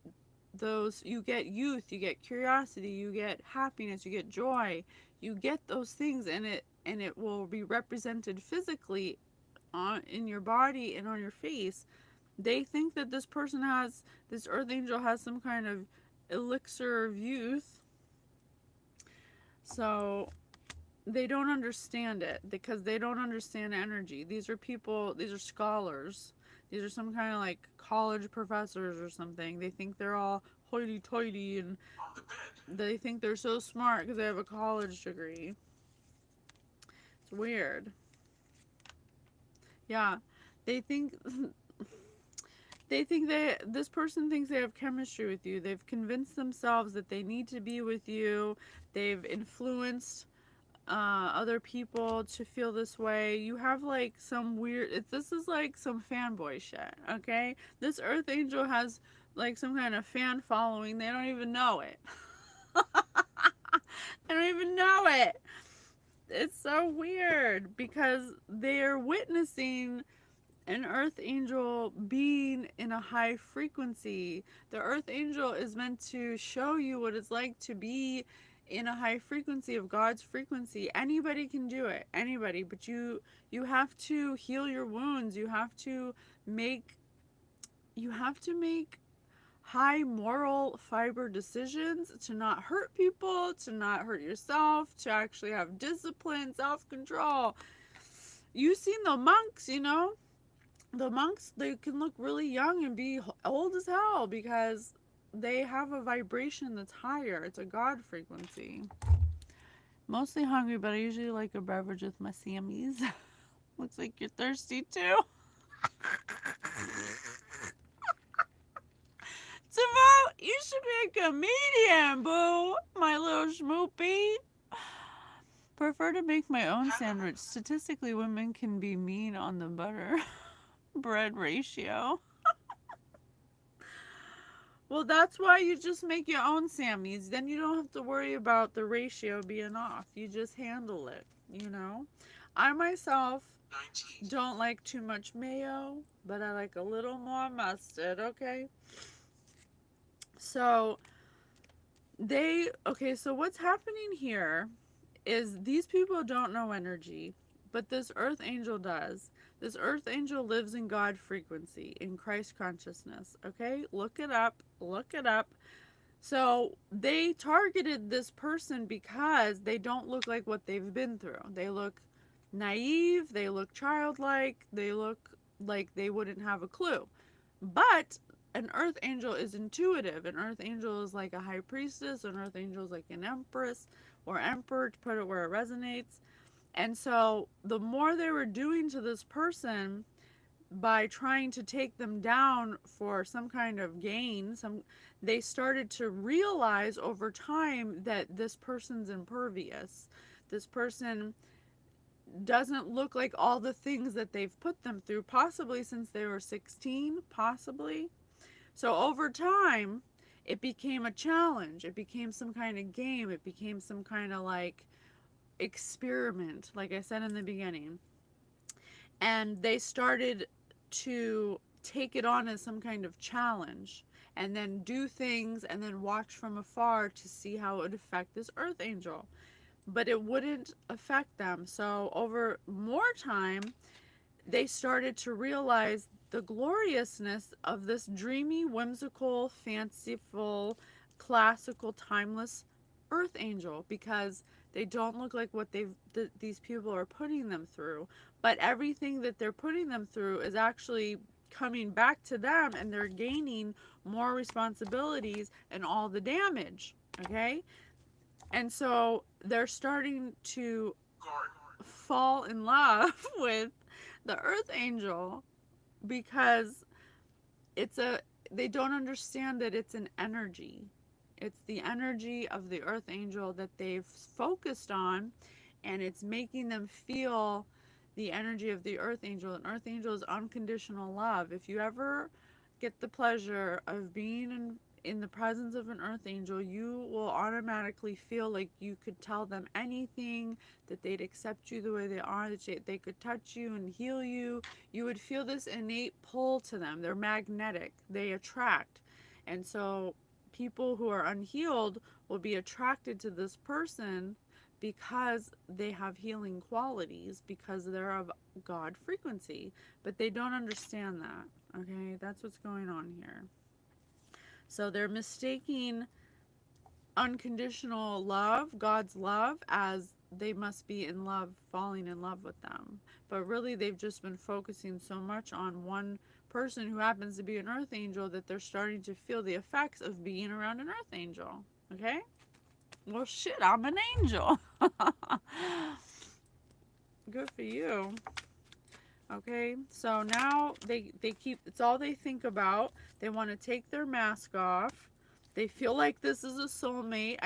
you get youth, you get curiosity, you get happiness, you get joy. You get those things, and it will be represented physically in your body and on your face. They think that this earth angel has some kind of elixir of youth. So they don't understand it because they don't understand energy. These are people, these are scholars. These are some kind of like college professors or something. They think they're all hoity toity and On the bed. they think they're so smart because they have a college degree. It's weird. Yeah. They think this person thinks they have chemistry with you. They've convinced themselves that they need to be with you. They've influenced other people to feel this way. You have like some weird. This is like some fanboy shit. Okay, this Earth Angel has like some kind of fan following. They don't even know it. They don't even know it. It's so weird because they are witnessing an earth angel being in a high frequency. The earth angel is meant to show you what it's like to be in a high frequency of God's frequency. Anybody can do it. Anybody, but you have to heal your wounds. Make you have to make high moral fiber decisions to not hurt people, to not hurt yourself, to actually have discipline, self-control. You've seen the monks, you know? The monks, they can look really young and be old as hell because they have a vibration that's higher. It's a God frequency. Mostly hungry, but I usually like a beverage with my Sammies. Looks like you're thirsty too. Tavo, you should be a comedian, boo. My little schmoopy. Prefer to make my own sandwich. Statistically, women can be mean on the butter bread ratio. Well, that's why you just make your own Sammys. Then you don't have to worry about the ratio being off. You just handle it, you know? I myself 19. don't like too much mayo, but I like a little more mustard, okay? So, so what's happening here is these people don't know energy, but this earth angel does. This earth angel lives in God frequency, in Christ consciousness, okay? Look it up. Look it up. So they targeted this person because they don't look like what they've been through. They look naive, they look childlike, they look like they wouldn't have a clue. But an earth angel is intuitive. An earth angel is like a high priestess. An earth angel is like an empress or emperor, to put it where it resonates. And so the more they were doing to this person by trying to take them down for some kind of gain, they started to realize over time that this person's impervious. This person doesn't look like all the things that they've put them through, possibly since they were 16, possibly. So over time, it became a challenge. It became some kind of game. It became some kind of like experiment, like I said in the beginning. And they started to take it on as some kind of challenge and then do things and then watch from afar to see how it would affect this earth angel. But it wouldn't affect them. So over more time, they started to realize the gloriousness of this dreamy, whimsical, fanciful, classical, timeless earth angel, because they don't look like what these people are putting them through. But everything that they're putting them through is actually coming back to them, and they're gaining more responsibilities and all the damage. Okay? And so they're starting to Guard. fall in love with the earth angel because they don't understand that it's an energy. It's the energy of the earth angel that they've focused on, and it's making them feel the energy of the earth angel. An earth angel is unconditional love. If you ever get the pleasure of being in the presence of an earth angel, you will automatically feel like you could tell them anything, that they'd accept you the way they are, that they could touch you and heal you. You would feel this innate pull to them. They're magnetic. They attract. And so people who are unhealed will be attracted to this person because they have healing qualities, because they're of God frequency, but they don't understand that. Okay, that's what's going on here. So they're mistaking unconditional love, God's love, as they must be in love, falling in love with them. But really, they've just been focusing so much on one person who happens to be an earth angel that they're starting to feel the effects of being around an earth angel. Okay? Well, shit, I'm an angel. Good for you. Okay, so now they keep, it's all they think about. They want to take their mask off. They feel like this is a soulmate.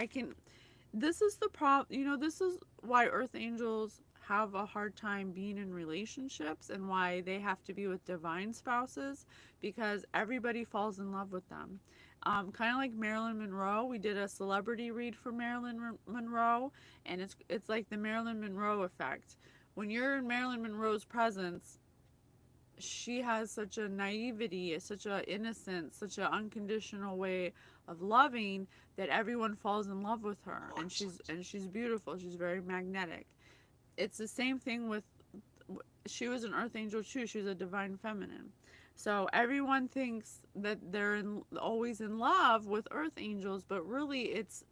This is the problem, this is why earth angels have a hard time being in relationships, and why they have to be with divine spouses, because everybody falls in love with them. Kind of like Marilyn Monroe. We did a celebrity read for Marilyn Monroe, and it's like the Marilyn Monroe effect. When you're in Marilyn Monroe's presence, she has such a naivety, such a innocence, such an unconditional way of loving, that everyone falls in love with her, and she's beautiful. She's very magnetic. It's the same thing with, she was an earth angel too. She was a divine feminine. So everyone thinks that they're always in love with earth angels, but really it's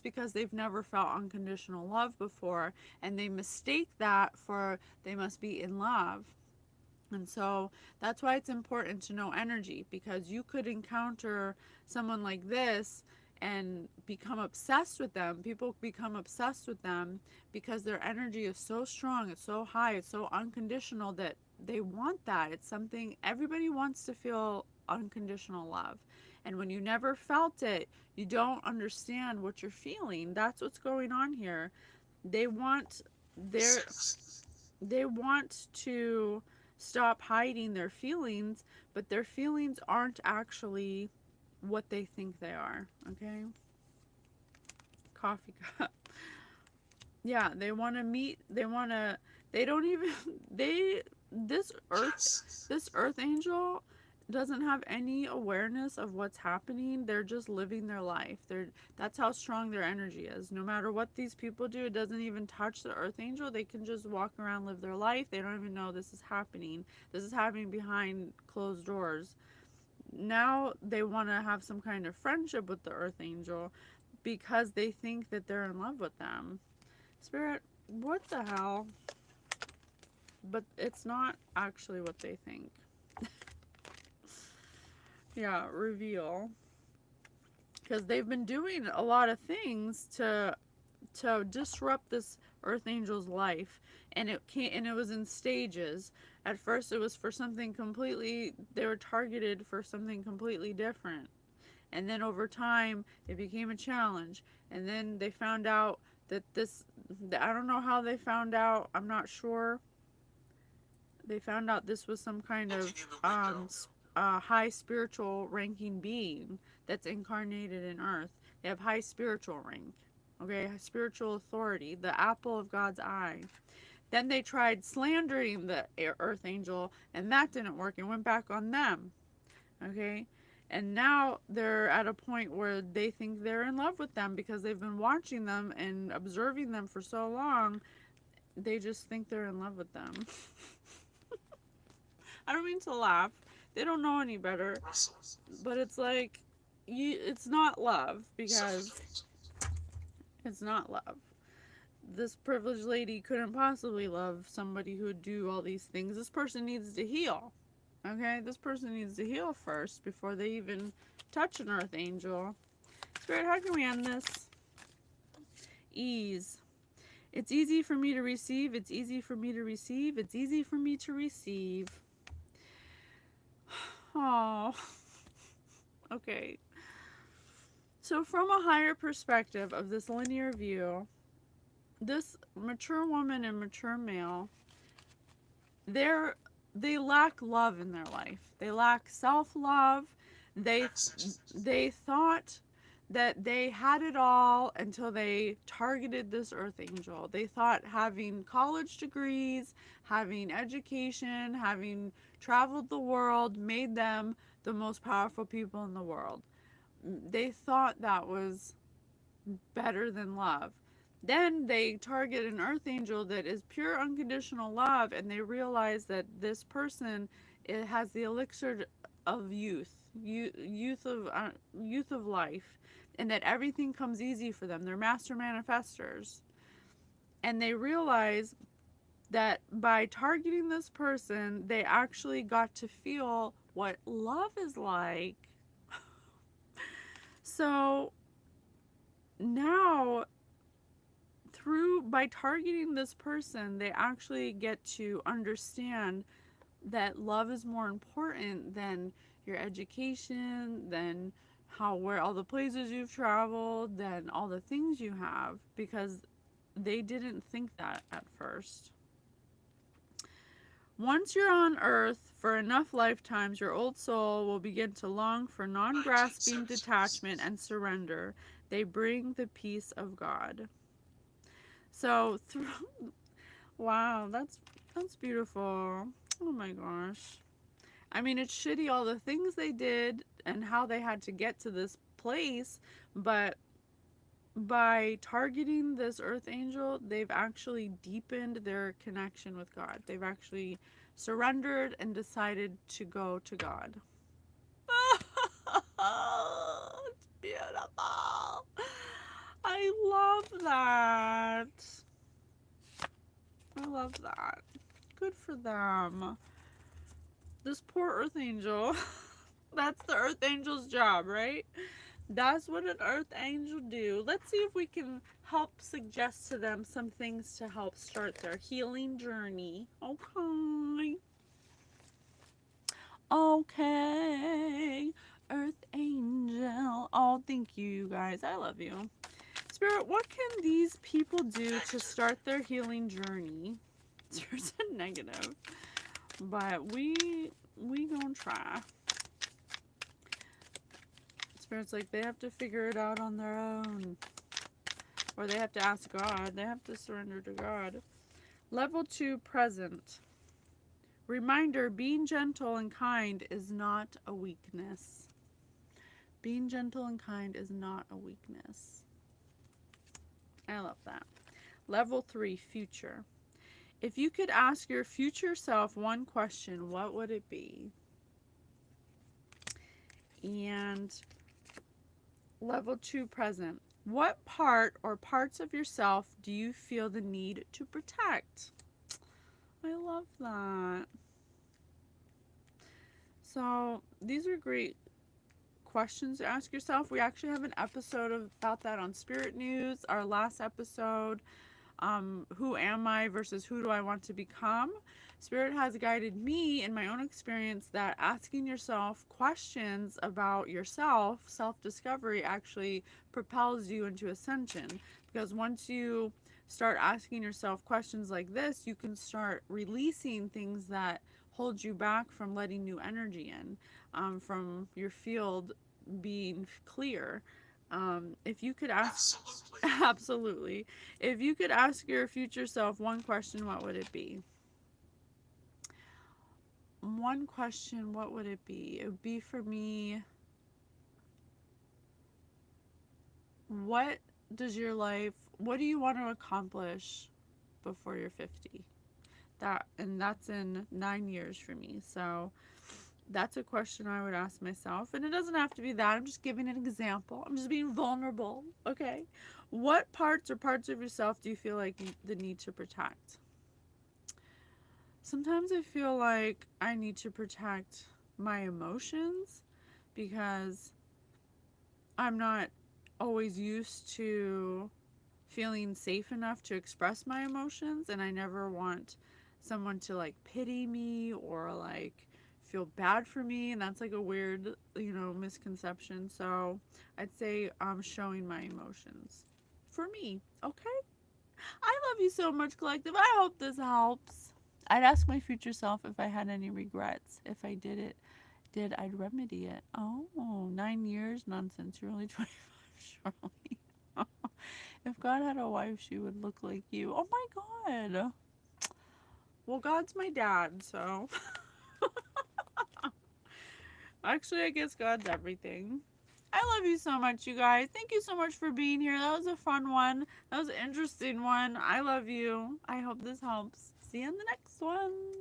because they've never felt unconditional love before, and they mistake that for they must be in love. And so that's why it's important to know energy, because you could encounter someone like this and become obsessed with them. People become obsessed with them because their energy is so strong, it's so high, it's so unconditional, that they want that. It's something everybody wants, to feel unconditional love. And when you never felt it, you don't understand what you're feeling. That's what's going on here. They want their they want to stop hiding their feelings, but their feelings aren't actually what they think they are. Okay? Coffee cup. Yeah, they want to meet, they don't even, this earth angel doesn't have any awareness of what's happening. They're just living their life. That's how strong their energy is. No matter what these people do, it doesn't even touch the earth angel. They can just walk around, live their life. They don't even know this is happening. This is happening behind closed doors. Now they want to have some kind of friendship with the earth angel because they think that they're in love with them. Spirit, what the hell? But it's not actually what they think. Yeah, reveal. Because they've been doing a lot of things to disrupt this earth angel's life, and it was in stages. At first it was for something completely, they were targeted for something completely different, and then over time it became a challenge, and then they found out that I don't know how they found out, I'm not sure. They found out this was some kind of high spiritual ranking being that's incarnated in earth. They have high spiritual rank, okay, spiritual authority, the apple of God's eye. Then they tried slandering the earth angel, and that didn't work, and went back on them. Okay, and now they're at a point where they think they're in love with them because they've been watching them and observing them for so long. They just think they're in love with them. I don't mean to laugh. They don't know any better. But it's like, it's not love, because it's not love. This privileged lady couldn't possibly love somebody who would do all these things. This person needs to heal. Okay? This person needs to heal first before they even touch an earth angel. Spirit, how can we end this? Ease. It's easy for me to receive. It's easy for me to receive. It's easy for me to receive. Oh. Okay. So from a higher perspective of this linear view, this mature woman and mature male, they lack love in their life. They lack self-love. They thought that they had it all until they targeted this earth angel. They thought having college degrees, having education, having traveled the world made them the most powerful people in the world. They thought that was better than love. Then they target an earth angel that is pure unconditional love, and they realize that this person, it has the elixir of youth of life, and that everything comes easy for them. They're master manifestors, and they realize that by targeting this person, they actually got to feel what love is like. So now, through by targeting this person, they actually get to understand that love is more important than your education, than how where all the places you've traveled, than all the things you have, because they didn't think that at first. Once you're on earth for enough lifetimes, your old soul will begin to long for non-grasping detachment 1976. and surrender. They bring the peace of God. So through wow, that's beautiful. Oh my gosh. I mean, it's shitty all the things they did and how they had to get to this place, but by targeting this earth angel, they've actually deepened their connection with God. They've actually surrendered and decided to go to God. It's beautiful. I love that. I love that. Good for them. This poor earth angel. That's the earth angel's job, right? That's what an earth angel do. Let's see if we can help suggest to them some things to help start their healing journey. Okay. Okay. Earth angel. Oh, thank you, you guys. I love you. Spirit, what can these people do to Negative. start their healing journey? Spirit said negative, but we gonna try. Spirit's like they have to figure it out on their own. Or they have to ask God. They have to surrender to God. Level 2, present. Reminder, being gentle and kind is not a weakness. Being gentle and kind is not a weakness. I love that. Level 3, future. If you could ask your future self one question, what would it be? And level 2, present. What part or parts of yourself do you feel the need to protect? I love that. So, these are great questions to ask yourself. We actually have an episode about that on Spirit News. Our last episode, who am I versus who do I want to become? Spirit has guided me in my own experience that asking yourself questions about yourself, self discovery, actually propels you into ascension. Because once you start asking yourself questions like this, you can start releasing things that hold you back from letting new energy in, from your field being clear. If you could ask, Absolutely. absolutely, if you could ask your future self one question, what would it be? One question, what would it be? It would be for me, what what do you want to accomplish before you're 50? That's in 9 years for me. So that's a question I would ask myself. And it doesn't have to be that. I'm just giving an example. I'm just being vulnerable. Okay. What parts of yourself do you feel like the need to protect? Sometimes I feel like I need to protect my emotions because I'm not always used to feeling safe enough to express my emotions, and I never want someone to like pity me or like feel bad for me, and that's like a weird, misconception. So I'd say I'm showing my emotions for me. Okay. I love you so much, collective. I hope this helps. I'd ask my future self if I had any regrets. If I I'd remedy it. Oh, 9 years? Nonsense. You're only 25, Shirley. If God had a wife, she would look like you. Oh my God. Well, God's my dad, so. Actually, I guess God's everything. I love you so much, you guys. Thank you so much for being here. That was a fun one. That was an interesting one. I love you. I hope this helps. See you in the next one.